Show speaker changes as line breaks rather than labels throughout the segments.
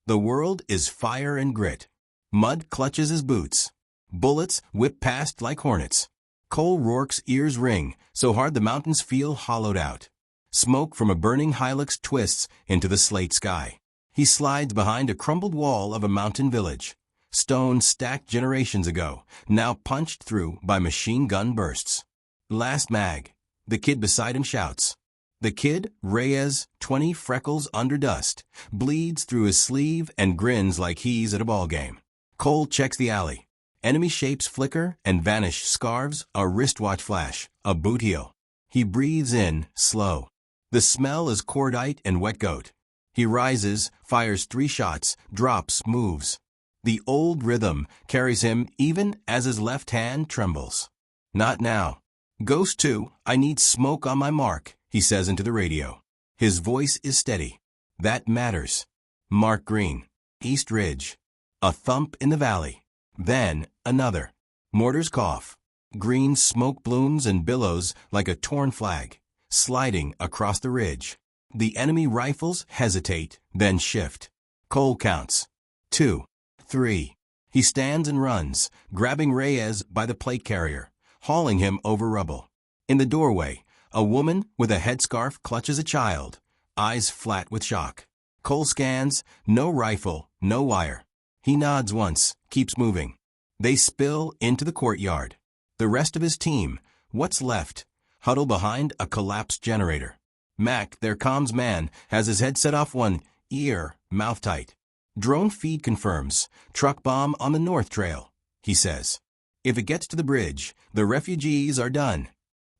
The world is fire and grit. Mud clutches his boots. Bullets whip past like hornets. Cole Rourke's ears ring so hard the mountains feel hollowed out. Smoke from a burning Hilux twists into the slate sky. He slides behind a crumbled wall of a mountain village. Stone stacked generations ago, now punched through by machine gun bursts. Last mag. The kid beside him shouts. The kid, Reyes, 20 freckles under dust, bleeds through his sleeve and grins like he's at a ball game. Cole checks the alley. Enemy shapes flicker and vanish, scarves, a wristwatch flash, a boot heel. He breathes in, slow. The smell is cordite and wet goat. He rises, fires 3 shots, drops, moves. The old rhythm carries him even as his left hand trembles. Not now. Ghost 2, I need smoke on my mark, he says into the radio. His voice is steady. That matters. Mark Green. East Ridge. A thump in the valley. Then, another. Mortars cough. Green smoke blooms and billows like a torn flag, sliding across the ridge. The enemy rifles hesitate, then shift. Cole counts. 2, 3. He stands and runs, grabbing Reyes by the plate carrier, hauling him over rubble. In the doorway, a woman with a headscarf clutches a child, eyes flat with shock. Cole scans, no rifle, no wire. He nods once, keeps moving. They spill into the courtyard. The rest of his team, what's left, huddle behind a collapsed generator. Mac, their comms man, has his head set off one ear, mouth tight. Drone feed confirms, truck bomb on the North Trail, he says. If it gets to the bridge, the refugees are done.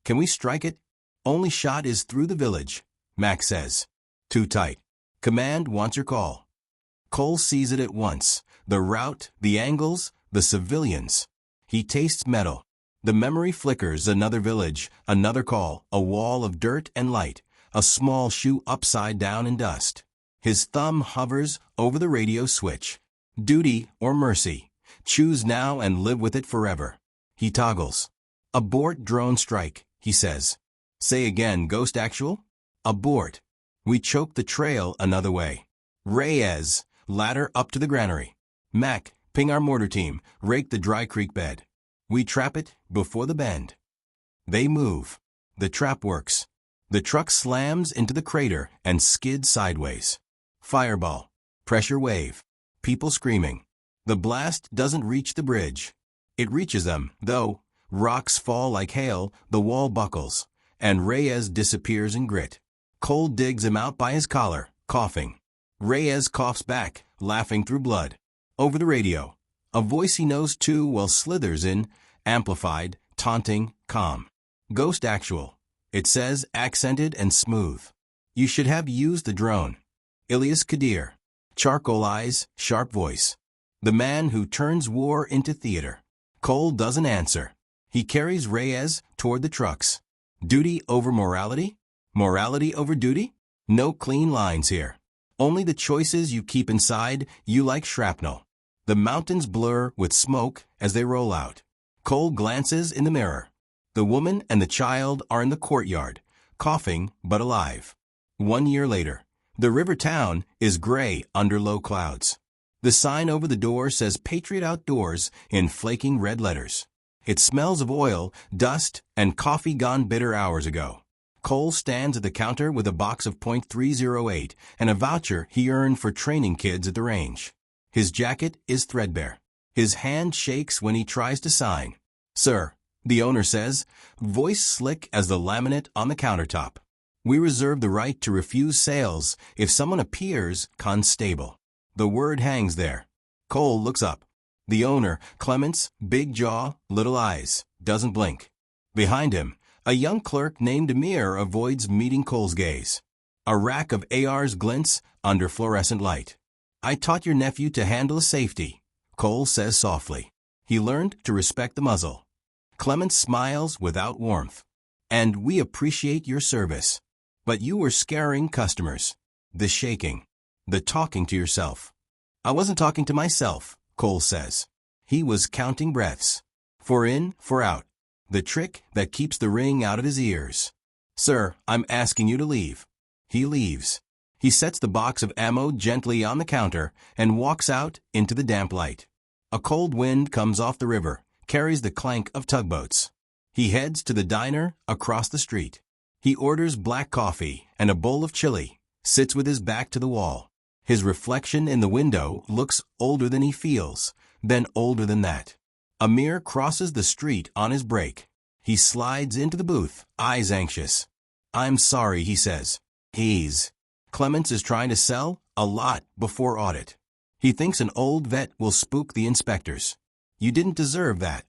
Can we strike it? Only shot is through the village, Mac says. Too tight. Command wants your call. Cole sees it at once. The route, the angles, the civilians. He tastes metal. The memory flickers. Another village, another call, a wall of dirt and light, a small shoe upside down in dust. His thumb hovers over the radio switch. Duty or mercy. Choose now and live with it forever. He toggles. Abort drone strike, he says. Say again, Ghost Actual? Abort. We choke the trail another way. Reyes, ladder up to the granary. Mac, ping our mortar team, rake the dry creek bed. We trap it before the bend. They move. The trap works. The truck slams into the crater and skids sideways. Fireball. Pressure wave. People screaming. The blast doesn't reach the bridge. It reaches them, though. Rocks fall like hail, the wall buckles, and Reyes disappears in grit. Cole digs him out by his collar, coughing. Reyes coughs back, laughing through blood. Over the radio, a voice he knows too well slithers in, amplified, taunting, calm. Ghost Actual. It says, accented and smooth. You should have used the drone. Ilyas Kadir. Charcoal eyes, sharp voice. The man who turns war into theater. Cole doesn't answer. He carries Reyes toward the trucks. Duty over morality? Morality over duty? No clean lines here. Only the choices you keep inside you like shrapnel. The mountains blur with smoke as they roll out. Cole glances in the mirror. The woman and the child are in the courtyard, coughing but alive. 1 year later, the river town is gray under low clouds. The sign over the door says Patriot Outdoors in flaking red letters. It smells of oil, dust, and coffee gone bitter hours ago. Cole stands at the counter with a box of .308 and a voucher he earned for training kids at the range. His jacket is threadbare. His hand shakes when he tries to sign. Sir, the owner says, voice slick as the laminate on the countertop. We reserve the right to refuse sales if someone appears constable. The word hangs there. Cole looks up. The owner, Clements, big jaw, little eyes, doesn't blink. Behind him, a young clerk named Amir avoids meeting Cole's gaze. A rack of ARs glints under fluorescent light. I taught your nephew to handle a safety, Cole says softly. He learned to respect the muzzle. Clements smiles without warmth. And we appreciate your service. But you were scaring customers. The shaking. The talking to yourself. I wasn't talking to myself, Cole says. He was counting breaths. 4 in, 4 out. The trick that keeps the ring out of his ears. Sir, I'm asking you to leave. He leaves. He sets the box of ammo gently on the counter and walks out into the damp light. A cold wind comes off the river, carries the clank of tugboats. He heads to the diner across the street. He orders black coffee and a bowl of chili, sits with his back to the wall. His reflection in the window looks older than he feels, then older than that. Amir crosses the street on his break. He slides into the booth, eyes anxious. "I'm sorry," he says. Clements is trying to sell a lot before audit. He thinks an old vet will spook the inspectors. "You didn't deserve that."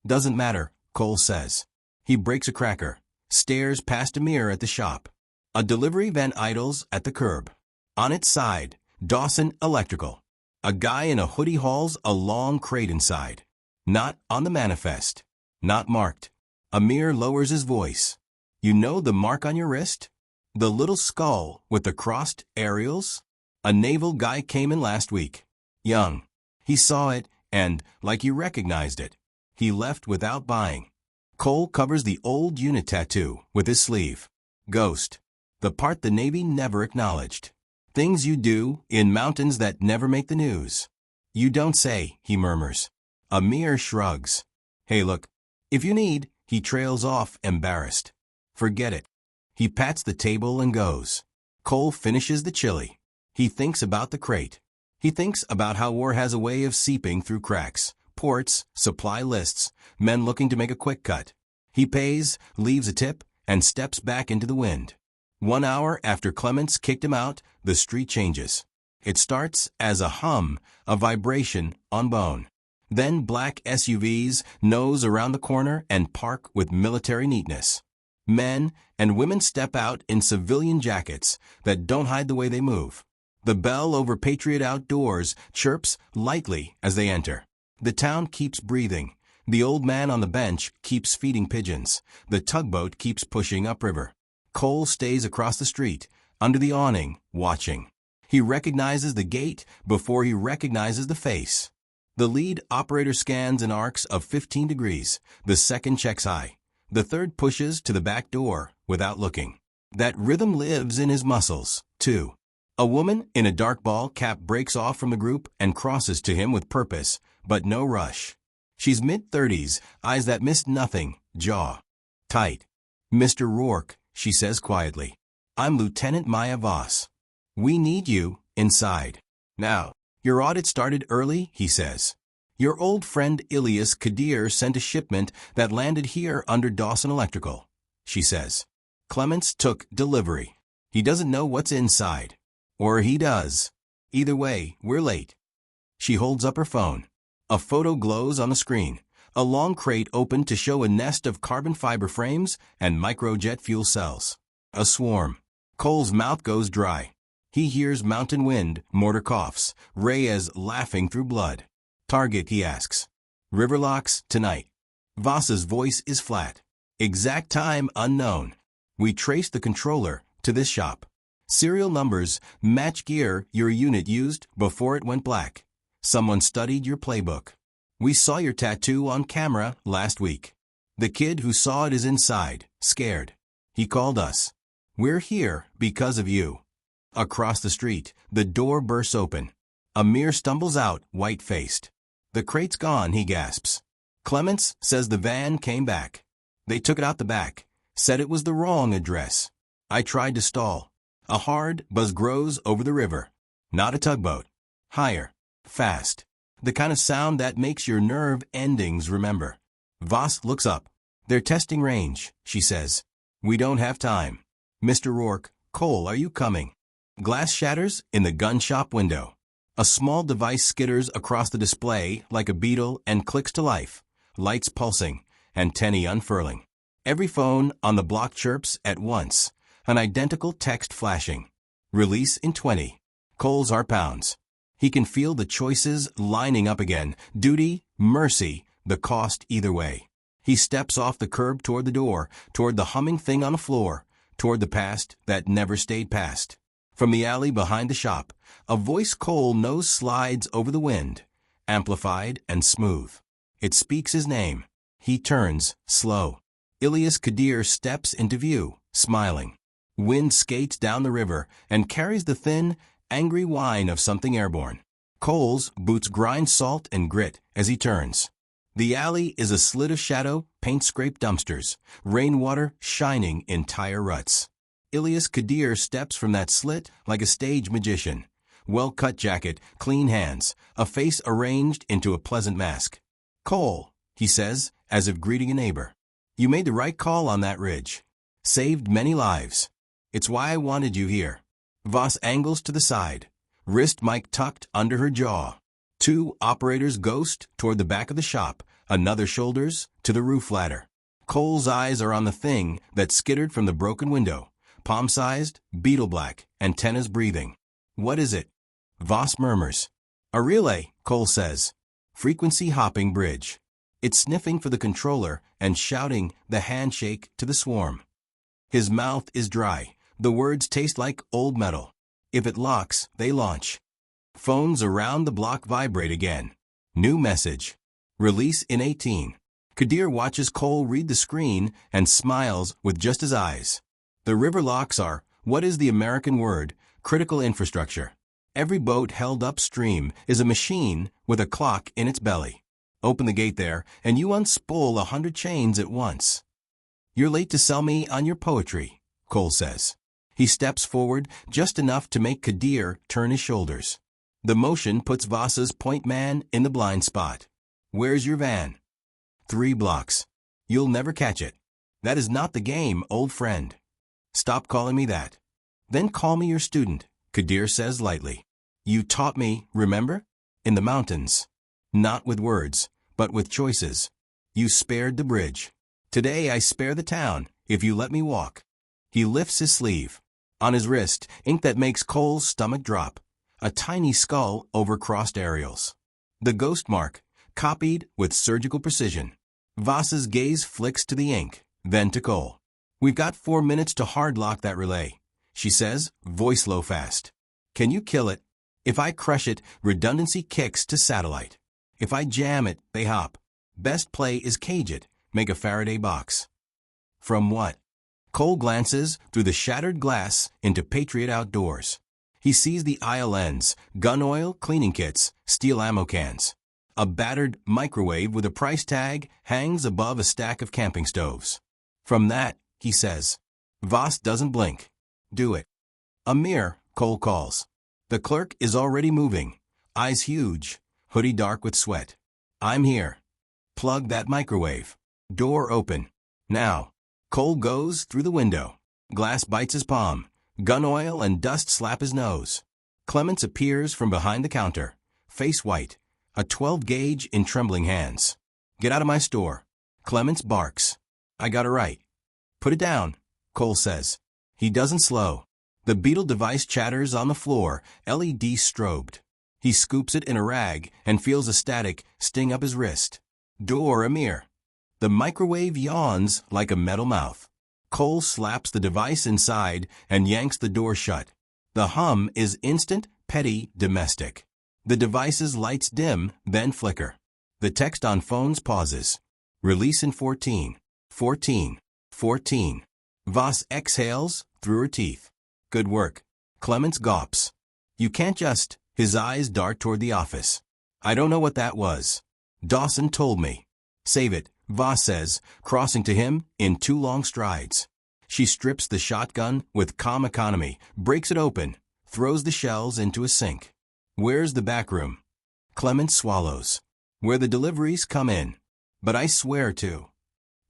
"Doesn't matter," Cole says. He breaks a cracker, stares past Amir at the shop. A delivery van idles at the curb. On its side, Dawson Electrical. A guy in a hoodie hauls a long crate inside. Not on the manifest. Not marked. Amir lowers his voice. "You know the mark on your wrist? The little skull with the crossed aerials? A naval guy came in last week. Young. He saw it, and, like he recognized it, he left without buying." Cole covers the old unit tattoo with his sleeve. Ghost. The part the Navy never acknowledged. Things you do in mountains that never make the news. "You don't say," he murmurs. Amir shrugs. "Hey, look. If you need," he trails off, embarrassed. "Forget it." He pats the table and goes. Cole finishes the chili. He thinks about the crate. He thinks about how war has a way of seeping through cracks, ports, supply lists, men looking to make a quick cut. He pays, leaves a tip, and steps back into the wind. 1 hour after Clements kicked him out, the street changes. It starts as a hum, a vibration on bone. Then black SUVs nose around the corner and park with military neatness. Men and women step out in civilian jackets that don't hide the way they move. The bell over Patriot Outdoors chirps lightly as they enter. The town keeps breathing. The old man on the bench keeps feeding pigeons. The tugboat keeps pushing upriver. Cole stays across the street, under the awning, watching. He recognizes the gate before he recognizes the face. The lead operator scans in arcs of 15 degrees. The second checks high. The third pushes to the back door without looking. That rhythm lives in his muscles, too. A woman in a dark ball cap breaks off from the group and crosses to him with purpose, but no rush. She's mid-30s, eyes that miss nothing, jaw tight. "Mr. Rourke," she says quietly. "I'm Lieutenant Maya Voss. We need you inside. Now." "Your audit started early," he says. "Your old friend Ilyas Kadir sent a shipment that landed here under Dawson Electrical," she says. "Clements took delivery. He doesn't know what's inside. Or he does. Either way, we're late." She holds up her phone. A photo glows on the screen. A long crate opened to show a nest of carbon fiber frames and microjet fuel cells. A swarm. Cole's mouth goes dry. He hears mountain wind, mortar coughs, Reyes laughing through blood. "Target," he asks. "Riverlocks, tonight." Voss's voice is flat. "Exact time unknown. We traced the controller to this shop. Serial numbers match gear your unit used before it went black. Someone studied your playbook. We saw your tattoo on camera last week. The kid who saw it is inside, scared. He called us. We're here because of you." Across the street, the door bursts open. Amir stumbles out, white-faced. "The crate's gone," he gasps. "Clements says the van came back. They took it out the back, said it was the wrong address. I tried to stall. A hard buzz grows over the river. Not a tugboat. Higher. Fast. The kind of sound that makes your nerve endings remember." Voss looks up. "They're testing range," she says. "We don't have time. Mr. Rourke, Cole, are you coming?" Glass shatters in the gun shop window. A small device skitters across the display like a beetle and clicks to life, lights pulsing, antennae unfurling. Every phone on the block chirps at once, an identical text flashing. Release in 20. Coles are pounds. He can feel the choices lining up again. Duty, mercy, the cost either way. He steps off the curb toward the door, toward the humming thing on the floor, toward the past that never stayed past. From the alley behind the shop, a voice Cole knows slides over the wind, amplified and smooth. It speaks his name. He turns, slow. Ilyas Kadir steps into view, smiling. Wind skates down the river and carries the thin, angry whine of something airborne. Cole's boots grind salt and grit as he turns. The alley is a slit of shadow, paint-scraped dumpsters, rainwater shining in tire ruts. Ilyas Kadir steps from that slit like a stage magician. Well-cut jacket, clean hands, a face arranged into a pleasant mask. "Cole," he says, as if greeting a neighbor. "You made the right call on that ridge. Saved many lives. It's why I wanted you here." Voss angles to the side, wrist mic tucked under her jaw. Two operators ghost toward the back of the shop, another shoulders to the roof ladder. Cole's eyes are on the thing that skittered from the broken window, palm-sized, beetle black, antennas breathing. "What is it?" Voss murmurs. "A relay," Cole says. "Frequency hopping bridge." It's sniffing for the controller and shouting the handshake to the swarm. His mouth is dry. The words taste like old metal. If it locks, they launch. Phones around the block vibrate again. New message. Release in 18. Kadir watches Cole read the screen and smiles with just his eyes. The river locks are, what is the American word, critical infrastructure. Every boat held upstream is a machine with a clock in its belly. Open the gate there, and you unspool 100 chains at once. "You're late to sell me on your poetry," Cole says. He steps forward just enough to make Kadir turn his shoulders. The motion puts Voss's point man in the blind spot. "Where's your van?" 3 blocks. "You'll never catch it." "That is not the game, old friend." "Stop calling me that." "Then call me your student," Kadir says lightly. "You taught me, remember? In the mountains. Not with words, but with choices. You spared the bridge. Today I spare the town, if you let me walk." He lifts his sleeve. On his wrist, ink that makes Cole's stomach drop. A tiny skull over crossed aerials. The ghost mark, copied with surgical precision. Voss's gaze flicks to the ink, then to Cole. "We've got 4 minutes to hard lock that relay," she says, voice low fast. "Can you kill it? If I crush it, redundancy kicks to satellite. If I jam it, they hop. Best play is cage it, make a Faraday box." "From what?" Cole glances through the shattered glass into Patriot Outdoors. He sees the aisle ends, gun oil, cleaning kits, steel ammo cans. A battered microwave with a price tag hangs above a stack of camping stoves. "From that," he says. Voss doesn't blink. "Do it." "Amir," Cole calls. The clerk is already moving, eyes huge, hoodie dark with sweat. "I'm here." "Plug that microwave." Door open. "Now." Cole goes through the window. Glass bites his palm. Gun oil and dust slap his nose. Clements appears from behind the counter, face white, a 12-gauge in trembling hands. "Get out of my store." Clements barks. "I got it right." "Put it down," Cole says. He doesn't slow. The beetle device chatters on the floor, LED strobed. He scoops it in a rag and feels a static sting up his wrist. "Door, Amir." The microwave yawns like a metal mouth. Cole slaps the device inside and yanks the door shut. The hum is instant, petty, domestic. The device's lights dim, then flicker. The text on phones pauses. Release in 14. 14. 14. Voss exhales through her teeth. "Good work." Clements gawps. "You can't just..." His eyes dart toward the office. "I don't know what that was. Dawson told me." "Save it," Voss says, crossing to him in 2 long strides. She strips the shotgun with calm economy, breaks it open, throws the shells into a sink. "Where's the back room?" Clements swallows. "Where the deliveries come in. But I swear to."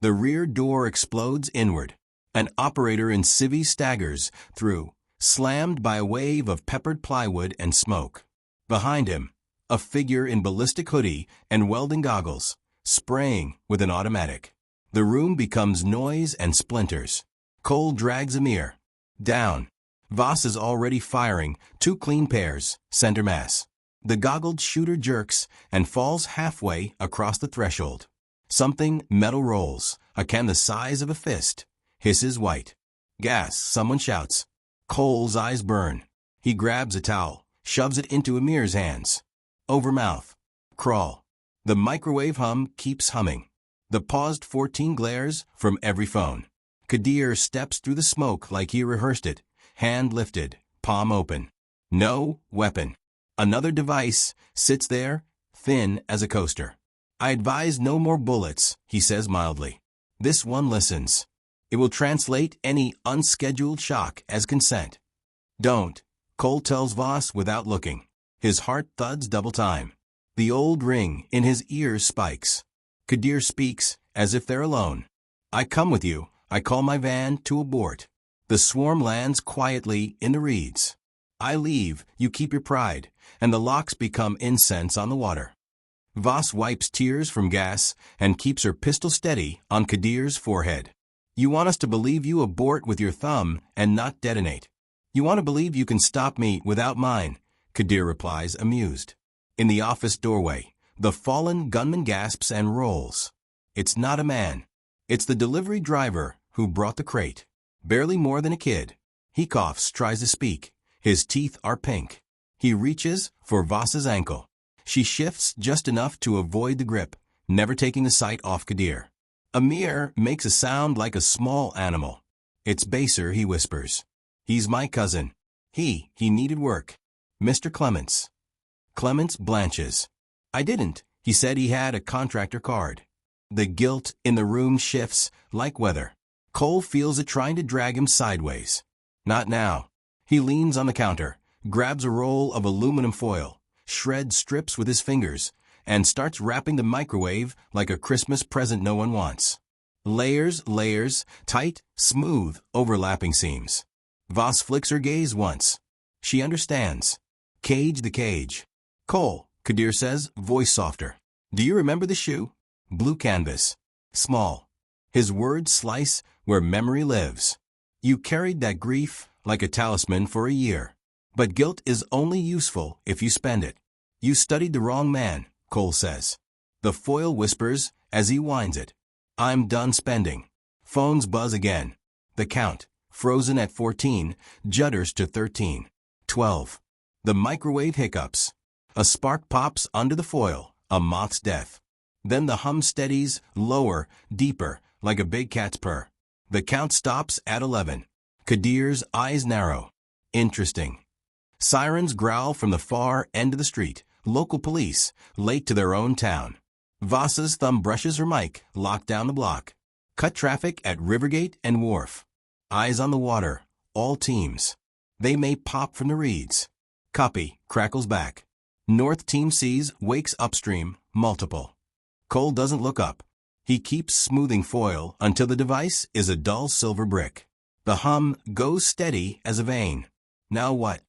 The rear door explodes inward. An operator in civvies staggers through, slammed by a wave of peppered plywood and smoke. Behind him, a figure in ballistic hoodie and welding goggles, spraying with an automatic. The room becomes noise and splinters. Cole drags Amir. Down. Voss is already firing 2 clean pairs, center mass. The goggled shooter jerks and falls halfway across the threshold. Something metal rolls, a can the size of a fist. Hisses white. "Gas," someone shouts. Cole's eyes burn. He grabs a towel, shoves it into Amir's hands. Over mouth. Crawl. The microwave hum keeps humming. The paused 14 glares from every phone. Kadir steps through the smoke like he rehearsed it, hand lifted, palm open. No weapon. Another device sits there, thin as a coaster. I advise no more bullets, he says mildly. This one listens. It will translate any unscheduled shock as consent. Don't, Cole tells Voss without looking. His heart thuds double time. The old ring in his ears spikes. Kadir speaks, as if they're alone. I come with you. I call my van to abort. The swarm lands quietly in the reeds. I leave, you keep your pride, and the locks become incense on the water. Voss wipes tears from gas and keeps her pistol steady on Kadir's forehead. You want us to believe you abort with your thumb and not detonate. You want to believe you can stop me without mine, Kadir replies, amused. In the office doorway, the fallen gunman gasps and rolls. It's not a man. It's the delivery driver who brought the crate. Barely more than a kid. He coughs, tries to speak. His teeth are pink. He reaches for Voss's ankle. She shifts just enough to avoid the grip, never taking the sight off Kadir. Amir makes a sound like a small animal. It's baser, he whispers. He's my cousin. He needed work. Mr. Clements. Clements blanches. I didn't. He said he had a contractor card. The guilt in the room shifts like weather. Cole feels it trying to drag him sideways. Not now. He leans on the counter, grabs a roll of aluminum foil, shreds strips with his fingers, and starts wrapping the microwave like a Christmas present no one wants. Layers, tight, smooth, overlapping seams. Voss flicks her gaze once. She understands. Cage the cage. Cole, Kadir says, voice softer. Do you remember the shoe? Blue canvas. Small. His words slice where memory lives. You carried that grief like a talisman for a year. But guilt is only useful if you spend it. You studied the wrong man, Cole says. The foil whispers as he winds it. I'm done spending. Phones buzz again. The count, frozen at 14, judders to 13. 12. The microwave hiccups. A spark pops under the foil, a moth's death. Then the hum steadies, lower, deeper, like a big cat's purr. The count stops at 11. Kadir's eyes narrow. Interesting. Sirens growl from the far end of the street. Local police, late to their own town. Voss's thumb brushes her mic, locked down the block. Cut traffic at Rivergate and Wharf. Eyes on the water, all teams. They may pop from the reeds. Copy, crackles back. North team sees, wakes upstream, multiple. Cole doesn't look up. He keeps smoothing foil until the device is a dull silver brick. The hum goes steady as a vein. Now what?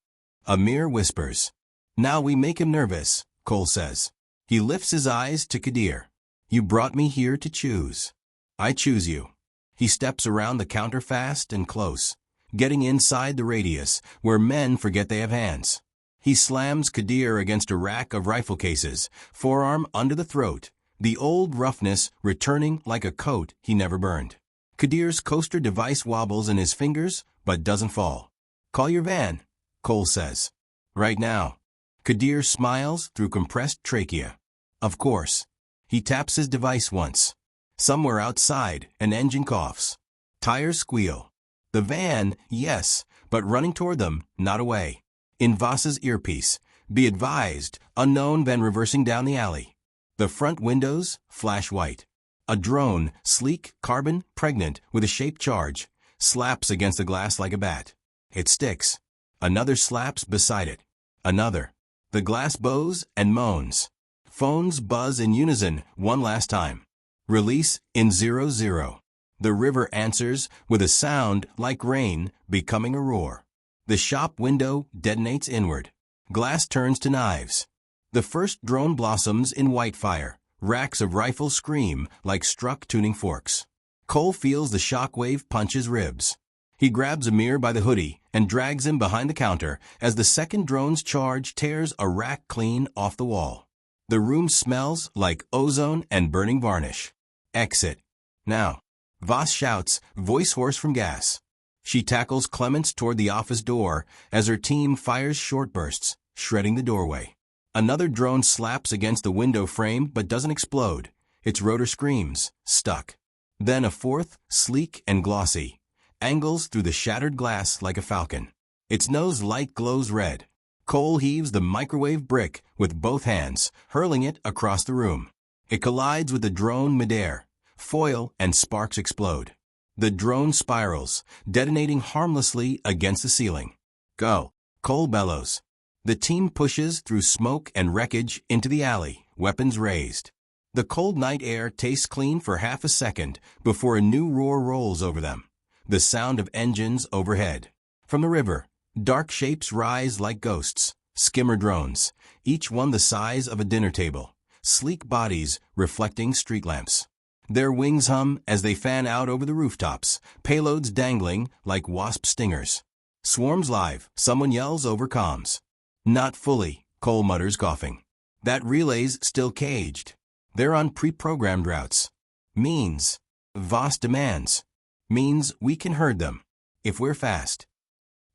Amir whispers. Now we make him nervous, Cole says. He lifts his eyes to Kadir. You brought me here to choose. I choose you. He steps around the counter fast and close, getting inside the radius where men forget they have hands. He slams Kadir against a rack of rifle cases, forearm under the throat, the old roughness returning like a coat he never burned. Kadir's coaster device wobbles in his fingers, but doesn't fall. Call your van, Cole says. Right now. Kadir smiles through compressed trachea. Of course. He taps his device once. Somewhere outside, an engine coughs. Tires squeal. The van, yes, but running toward them, not away. In Voss's earpiece, be advised, unknown van reversing down the alley. The front windows flash white. A drone, sleek, carbon, pregnant, with a shaped charge, slaps against the glass like a bat. It sticks. Another slaps beside it. Another. The glass bows and moans. Phones buzz in unison one last time. Release in 00. The river answers with a sound like rain becoming a roar. The shop window detonates inward. Glass turns to knives. The first drone blossoms in white fire. Racks of rifles scream like struck tuning forks. Cole feels the shockwave punch his ribs. He grabs Amir by the hoodie and drags him behind the counter as the second drone's charge tears a rack clean off the wall. The room smells like ozone and burning varnish. Exit. Now. Voss shouts, voice hoarse from gas. She tackles Clements toward the office door as her team fires short bursts, shredding the doorway. Another drone slaps against the window frame but doesn't explode. Its rotor screams, stuck. Then a fourth, sleek and glossy, angles through the shattered glass like a falcon. Its nose light glows red. Cole heaves the microwave brick with both hands, hurling it across the room. It collides with the drone midair. Foil and sparks explode. The drone spirals, detonating harmlessly against the ceiling. Go! Cole bellows. The team pushes through smoke and wreckage into the alley, weapons raised. The cold night air tastes clean for half a second before a new roar rolls over them. The sound of engines overhead. From the river, dark shapes rise like ghosts, skimmer drones, each one the size of a dinner table, sleek bodies reflecting street lamps. Their wings hum as they fan out over the rooftops, payloads dangling like wasp stingers. Swarms live, someone yells over comms. Not fully, Cole mutters, coughing. That relay's still caged. They're on pre-programmed routes. Means Voss demands. Means we can herd them, if we're fast.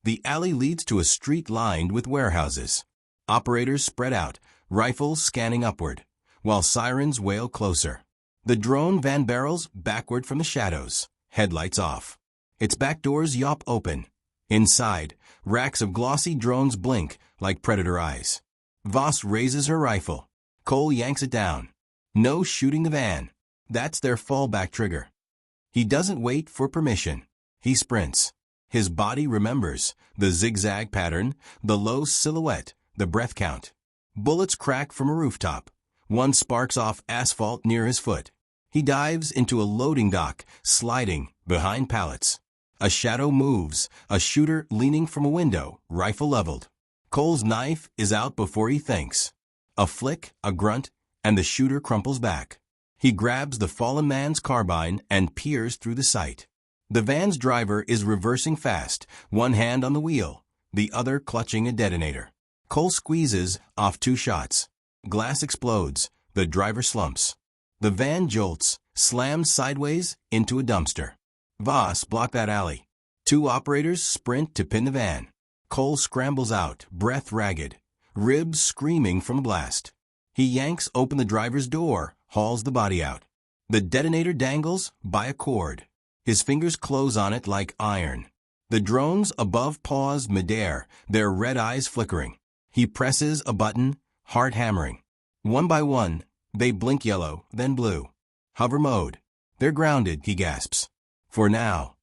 The alley leads to a street lined with warehouses. Operators spread out, rifles scanning upward, while sirens wail closer. The drone van barrels backward from the shadows, headlights off. Its back doors yawp open. Inside, racks of glossy drones blink like predator eyes. Voss raises her rifle. Cole yanks it down. No shooting the van. That's their fallback trigger. He doesn't wait for permission. He sprints. His body remembers the zigzag pattern, the low silhouette, the breath count. Bullets crack from a rooftop. One sparks off asphalt near his foot. He dives into a loading dock, sliding behind pallets. A shadow moves, a shooter leaning from a window, rifle leveled. Cole's knife is out before he thinks. A flick, a grunt, and the shooter crumples back. He grabs the fallen man's carbine and peers through the sight. The van's driver is reversing fast, one hand on the wheel, the other clutching a detonator. Cole squeezes off 2 shots. Glass explodes. The driver slumps. The van jolts, slams sideways into a dumpster. Voss blocked that alley. 2 operators sprint to pin the van. Cole scrambles out, breath ragged, ribs screaming from a blast. He yanks open the driver's door, hauls the body out. The detonator dangles by a cord. His fingers close on it like iron. The drones above pause midair, their red eyes flickering. He presses a button, heart hammering. One by one, they blink yellow, then blue. Hover mode. They're grounded, he gasps. For now.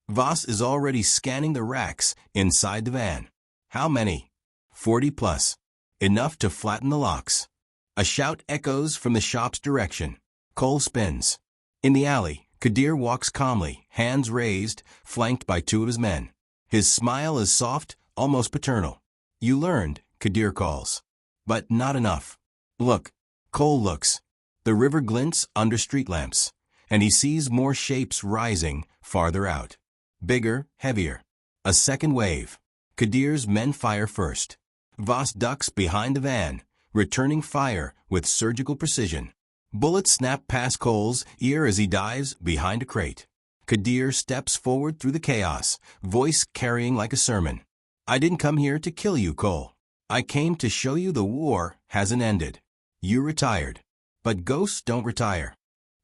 Voss is already scanning the racks inside the van. How many? 40 plus. Enough to flatten the locks. A shout echoes from the shop's direction. Cole spins. In the alley, Kadir walks calmly, hands raised, flanked by 2 of his men. His smile is soft, almost paternal. You learned, Kadir calls. But not enough. Look. Cole looks. The river glints under street lamps, and he sees more shapes rising farther out. Bigger, heavier. A second wave. Kadir's men fire first. Voss ducks behind the van, returning fire with surgical precision. Bullets snap past Cole's ear as he dives behind a crate. Kadir steps forward through the chaos, voice carrying like a sermon. I didn't come here to kill you, Cole. I came to show you the war hasn't ended. You retired. But ghosts don't retire.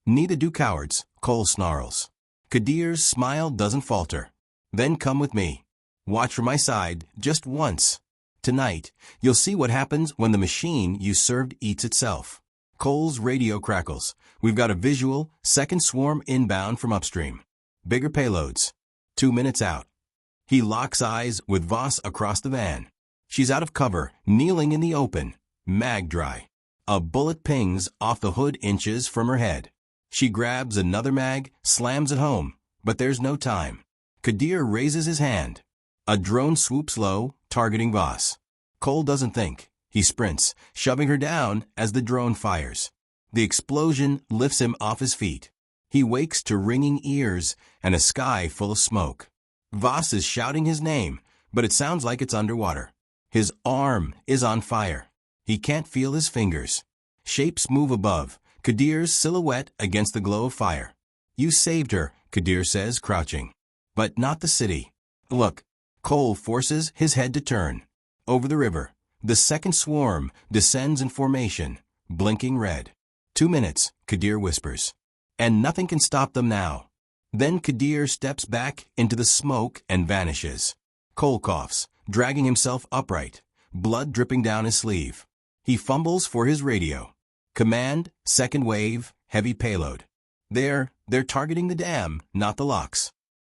Neither do cowards, Cole snarls. Kadir's smile doesn't falter. Then come with me. Watch from my side, just once. Tonight, you'll see what happens when the machine you served eats itself. Cole's radio crackles. We've got a visual, second swarm inbound from upstream. Bigger payloads. 2 minutes out. He locks eyes with Voss across the van. She's out of cover, kneeling in the open, mag dry. A bullet pings off the hood inches from her head. She grabs another mag, slams it home, but there's no time. Kadir raises his hand. A drone swoops low, targeting Voss. Cole doesn't think. He sprints, shoving her down as the drone fires. The explosion lifts him off his feet. He wakes to ringing ears and a sky full of smoke. Voss is shouting his name, but it sounds like it's underwater. His arm is on fire. He can't feel his fingers. Shapes move above, Kadir's silhouette against the glow of fire. You saved her, Kadir says, crouching. But not the city. Look. Cole forces his head to turn. Over the river, the second swarm descends in formation, blinking red. 2 minutes, Kadir whispers. and nothing can stop them now. Then Kadir steps back into the smoke and vanishes. Cole coughs, dragging himself upright, blood dripping down his sleeve. He fumbles for his radio. Command, second wave, heavy payload. They're targeting the dam, not the locks.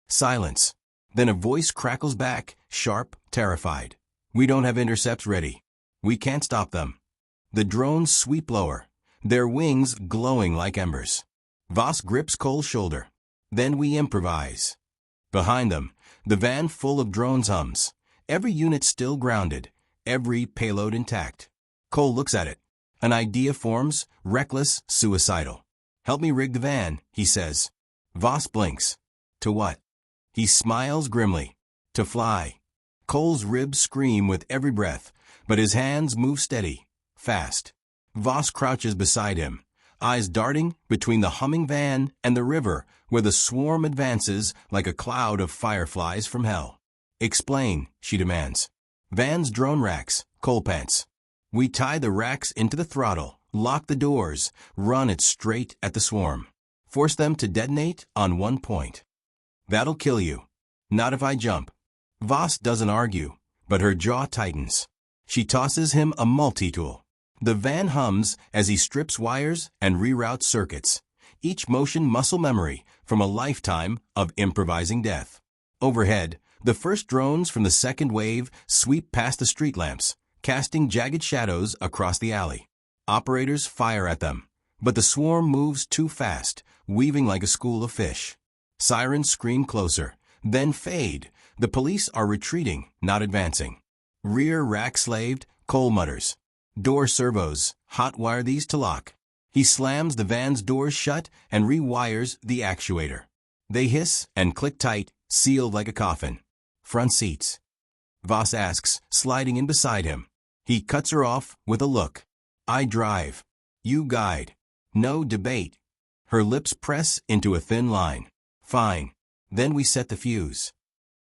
Silence. Then a voice crackles back, sharp, terrified. We don't have intercepts ready. We can't stop them. The drones sweep lower, their wings glowing like embers. Voss grips Cole's shoulder. Then we improvise. Behind them, the van full of drones hums. Every unit still grounded, every payload intact. Cole looks at it. An idea forms, reckless, suicidal. Help me rig the van, he says. Voss blinks. To what? He smiles grimly. To fly. Cole's ribs scream with every breath, but his hands move steady, fast. Voss crouches beside him, eyes darting between the humming van and the river where the swarm advances like a cloud of fireflies from hell. Explain, she demands. Van's drone racks, Cole pants. We tie the racks into the throttle, lock the doors, run it straight at the swarm. Force them to detonate on one point. That'll kill you. Not if I jump. Voss doesn't argue, but her jaw tightens. She tosses him a multi-tool. The van hums as he strips wires and reroutes circuits, each motion muscle memory from a lifetime of improvising death. Overhead, the first drones from the second wave sweep past the street lamps, casting jagged shadows across the alley. Operators fire at them, but the swarm moves too fast, weaving like a school of fish. Sirens scream closer, then fade. The police are retreating, not advancing. Rear rack slaved, Cole mutters. Door servos, hot wire these to lock. He slams the van's doors shut and rewires the actuator. They hiss and click tight, sealed like a coffin. Front seats. Voss asks, sliding in beside him. He cuts her off with a look. I drive. You guide. No debate. Her lips press into a thin line. Fine. Then we set the fuse.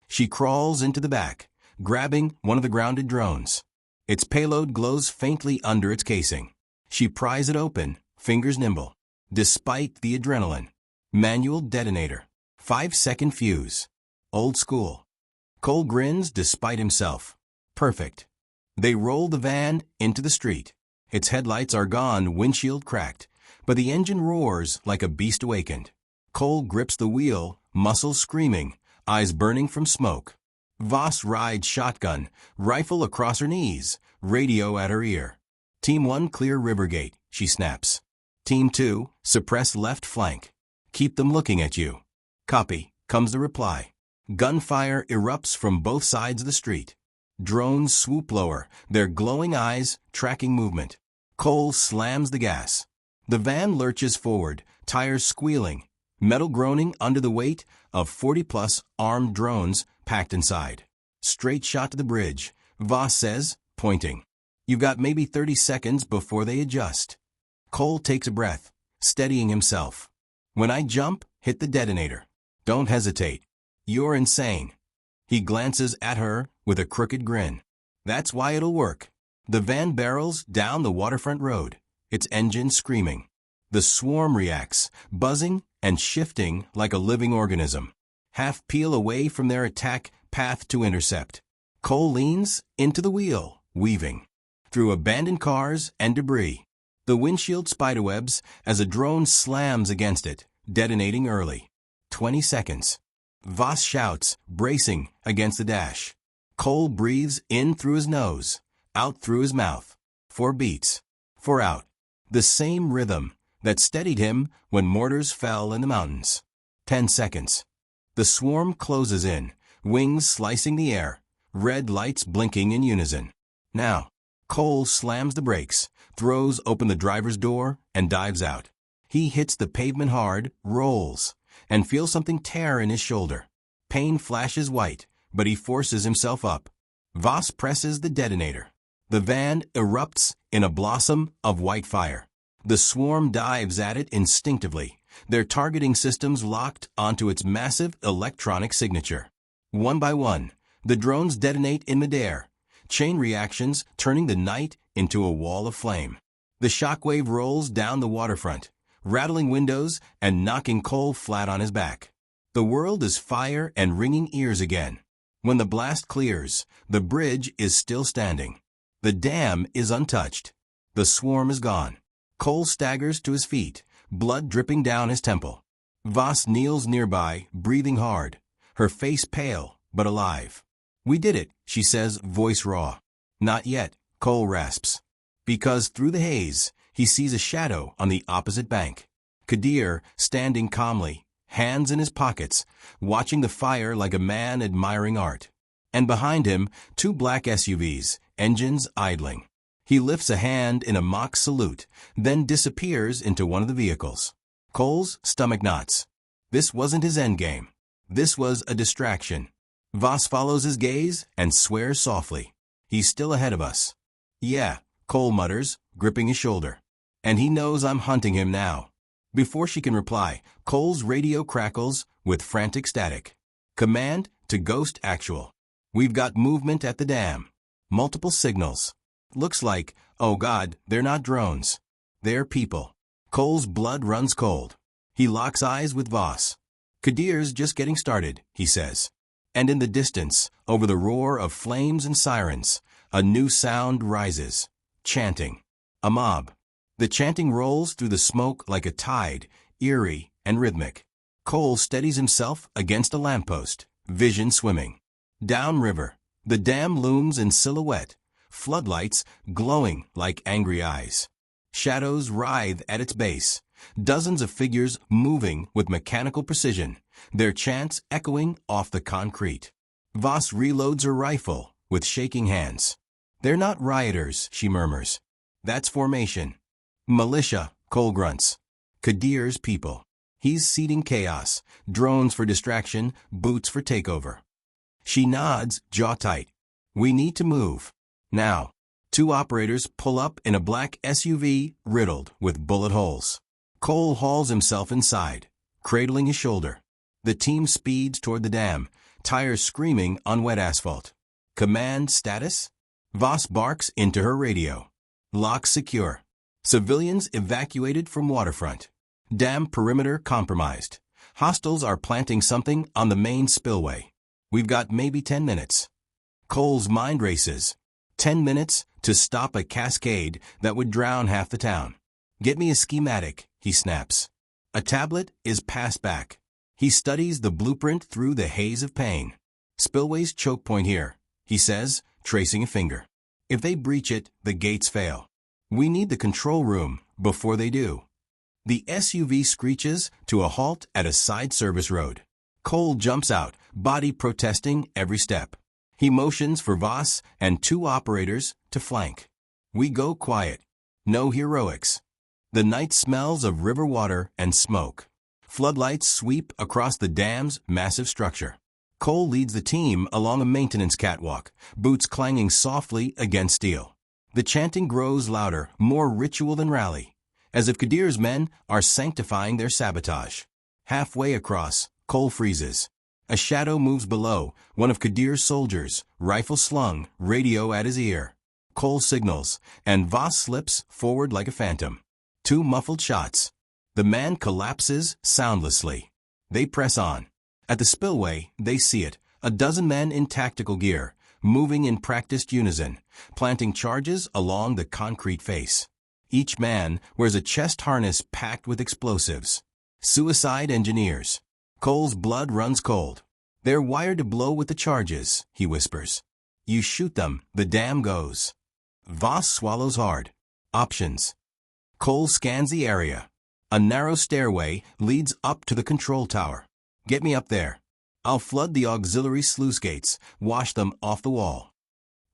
She crawls into the back, grabbing one of the grounded drones. Its payload glows faintly under its casing. She pries it open, fingers nimble. Despite the adrenaline. Manual detonator. 5-second fuse. Old school. Cole grins despite himself. Perfect. They roll the van into the street. Its headlights are gone, windshield cracked, but the engine roars like a beast awakened. Cole grips the wheel, muscles screaming, eyes burning from smoke. Voss rides shotgun, rifle across her knees, radio at her ear. Team 1 clear river gate, she snaps. Team 2, suppress left flank. Keep them looking at you. Copy, comes the reply. Gunfire erupts from both sides of the street. Drones swoop lower, their glowing eyes tracking movement. Cole slams the gas. The van lurches forward, tires squealing, metal groaning under the weight of 40-plus armed drones packed inside. Straight shot to the bridge, Voss says, pointing. You've got maybe 30 seconds before they adjust. Cole takes a breath, steadying himself. When I jump, hit the detonator. Don't hesitate. You're insane. He glances at her with a crooked grin. That's why it'll work. The van barrels down the waterfront road, its engine screaming. The swarm reacts, buzzing and shifting like a living organism. Half peel away from their attack path to intercept. Cole leans into the wheel, weaving. Through abandoned cars and debris. The windshield spiderwebs as a drone slams against it, detonating early. 20 seconds. Voss shouts, bracing against the dash. Cole breathes in through his nose, out through his mouth. 4 beats. 4 out. The same rhythm that steadied him when mortars fell in the mountains. 10 seconds. The swarm closes in, wings slicing the air, red lights blinking in unison. Now, Cole slams the brakes, throws open the driver's door, and dives out. He hits the pavement hard, rolls, and feels something tear in his shoulder. Pain flashes white, but he forces himself up. Voss presses the detonator. The van erupts in a blossom of white fire. The swarm dives at it instinctively, their targeting systems locked onto its massive electronic signature. One by one, the drones detonate in midair, chain reactions turning the night into a wall of flame. The shockwave rolls down the waterfront, rattling windows and knocking Cole flat on his back. The world is fire and ringing ears again. When the blast clears, the bridge is still standing. The dam is untouched. The swarm is gone. Cole staggers to his feet, blood dripping down his temple. Voss kneels nearby, breathing hard, her face pale but alive. "We did it," she says, voice raw. "Not yet," Cole rasps. Because through the haze, he sees a shadow on the opposite bank. Kadir, standing calmly, hands in his pockets, watching the fire like a man admiring art. And behind him, 2 black SUVs, engines idling. He lifts a hand in a mock salute, then disappears into one of the vehicles. Cole's stomach knots. This wasn't his endgame. This was a distraction. Voss follows his gaze and swears softly. "He's still ahead of us." "Yeah," Cole mutters, gripping his shoulder. "And he knows I'm hunting him now." Before she can reply, Cole's radio crackles with frantic static. "Command to Ghost Actual. We've got movement at the dam. Multiple signals. Looks like, oh God, they're not drones. They're people." Cole's blood runs cold. He locks eyes with Voss. "Kadir's just getting started," he says. And in the distance, over the roar of flames and sirens, a new sound rises. Chanting. A mob. The chanting rolls through the smoke like a tide, eerie and rhythmic. Cole steadies himself against a lamppost, vision swimming. Downriver, the dam looms in silhouette, floodlights glowing like angry eyes. Shadows writhe at its base, dozens of figures moving with mechanical precision, their chants echoing off the concrete. Voss reloads her rifle with shaking hands. "They're not rioters," she murmurs. "That's formation." "Militia," Cole grunts. "Kadir's people. He's seeding chaos, drones for distraction, boots for takeover." She nods, jaw tight. "We need to move. Now." 2 operators pull up in a black SUV riddled with bullet holes. Cole hauls himself inside, cradling his shoulder. The team speeds toward the dam, tires screaming on wet asphalt. "Command status?" Voss barks into her radio. "Lock secure. Civilians evacuated from waterfront. Dam perimeter compromised. Hostiles are planting something on the main spillway. We've got maybe 10 minutes. Cole's mind races. 10 minutes to stop a cascade that would drown half the town. "Get me a schematic," he snaps. A tablet is passed back. He studies the blueprint through the haze of pain. "Spillway's choke point here," he says, tracing a finger. "If they breach it, the gates fail. We need the control room before they do." The SUV screeches to a halt at a side service road. Cole jumps out, body protesting every step. He motions for Voss and 2 operators to flank. We go quiet. No heroics. The night smells of river water and smoke. Floodlights sweep across the dam's massive structure. Cole leads the team along a maintenance catwalk, boots clanging softly against steel. The chanting grows louder, more ritual than rally, as if Kadir's men are sanctifying their sabotage. Halfway across, Cole freezes. A shadow moves below, one of Kadir's soldiers, rifle slung, radio at his ear. Cole signals, and Voss slips forward like a phantom. 2 muffled shots. The man collapses soundlessly. They press on. At the spillway, they see it, a dozen men in tactical gear, moving in practiced unison, planting charges along the concrete face. Each man wears a chest harness packed with explosives. Suicide engineers. Cole's blood runs cold. "They're wired to blow with the charges," he whispers. "You shoot them, the dam goes." Voss swallows hard. Options. Cole scans the area. A narrow stairway leads up to the control tower. "Get me up there. I'll flood the auxiliary sluice gates, wash them off the wall."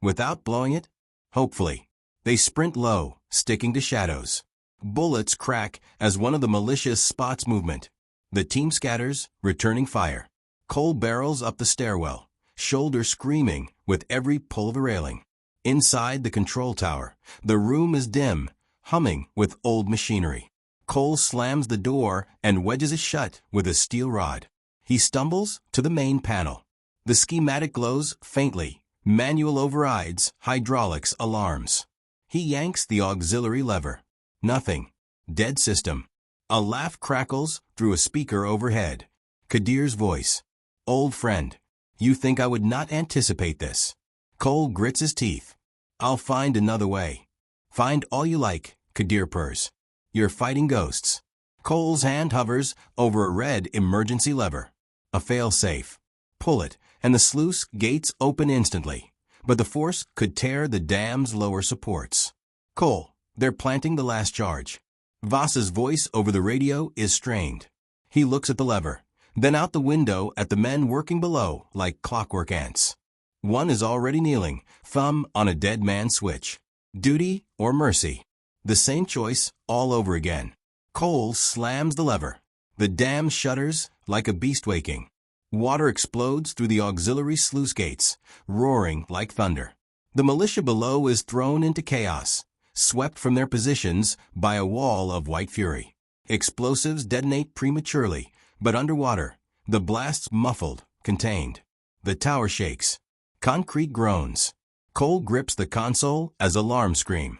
Without blowing it? Hopefully. They sprint low, sticking to shadows. Bullets crack as one of the militia's spots movement. The team scatters, returning fire. Cole barrels up the stairwell, shoulder screaming with every pull of a railing. Inside the control tower, the room is dim, humming with old machinery. Cole slams the door and wedges it shut with a steel rod. He stumbles to the main panel. The schematic glows faintly, manual overrides, hydraulics, alarms. He yanks the auxiliary lever. Nothing. Dead system. A laugh crackles through a speaker overhead. Kadir's voice. Old friend, you think I would not anticipate this? Cole grits his teeth. I'll find another way. Find all you like, Kadir purrs. You're fighting ghosts. Cole's hand hovers over a red emergency lever. A fail-safe. Pull it, and the sluice gates open instantly. But the force could tear the dam's lower supports. Cole, they're planting the last charge. Voss's voice over the radio is strained. He looks at the lever, then out the window at the men working below like clockwork ants. One is already kneeling, thumb on a dead man's switch. Duty or mercy? The same choice all over again. Cole slams the lever. The dam shudders like a beast waking. Water explodes through the auxiliary sluice gates, roaring like thunder. The militia below is thrown into chaos, swept from their positions by a wall of white fury. Explosives detonate prematurely, but underwater, the blasts muffled, contained. The tower shakes. Concrete groans. Cole grips the console as alarm scream.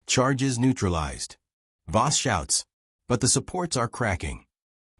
Charges neutralized. Voss shouts, but the supports are cracking.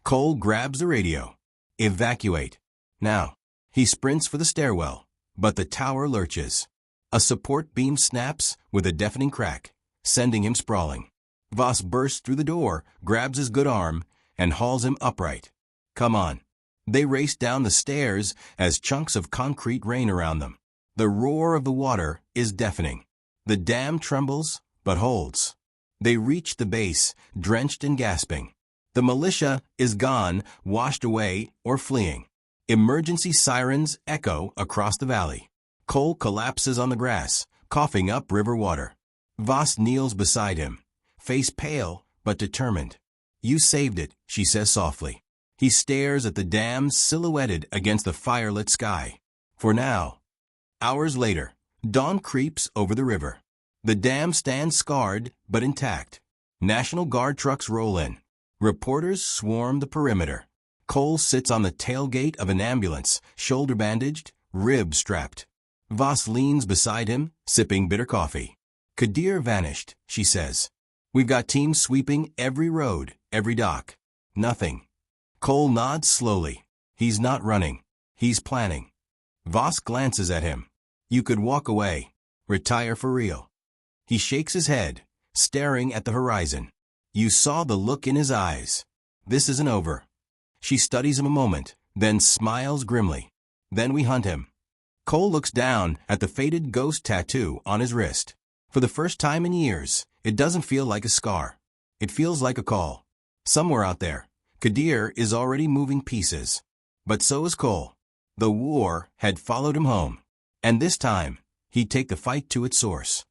Cole grabs the radio. Evacuate. Now. He sprints for the stairwell, but the tower lurches. A support beam snaps with a deafening crack, sending him sprawling. Voss bursts through the door, grabs his good arm, and hauls him upright. Come on. They race down the stairs as chunks of concrete rain around them. The roar of the water is deafening. The dam trembles, but holds. They reach the base, drenched and gasping. The militia is gone, washed away, or fleeing. Emergency sirens echo across the valley. Cole collapses on the grass, coughing up river water. Voss kneels beside him, face pale but determined. You saved it, she says softly. He stares at the dam silhouetted against the firelit sky. For now. Hours later, dawn creeps over the river. The dam stands scarred but intact. National Guard trucks roll in. Reporters swarm the perimeter. Cole sits on the tailgate of an ambulance, shoulder bandaged, ribs strapped. Voss leans beside him, sipping bitter coffee. Kadir vanished, she says. We've got teams sweeping every road, every dock. Nothing. Cole nods slowly. He's not running. He's planning. Voss glances at him. You could walk away. Retire for real. He shakes his head, staring at the horizon. You saw the look in his eyes. This isn't over. She studies him a moment, then smiles grimly. Then we hunt him. Cole looks down at the faded ghost tattoo on his wrist. For the first time in years, it doesn't feel like a scar. It feels like a call. Somewhere out there, Kadir is already moving pieces. But so is Cole. The war had followed him home. And this time, he'd take the fight to its source.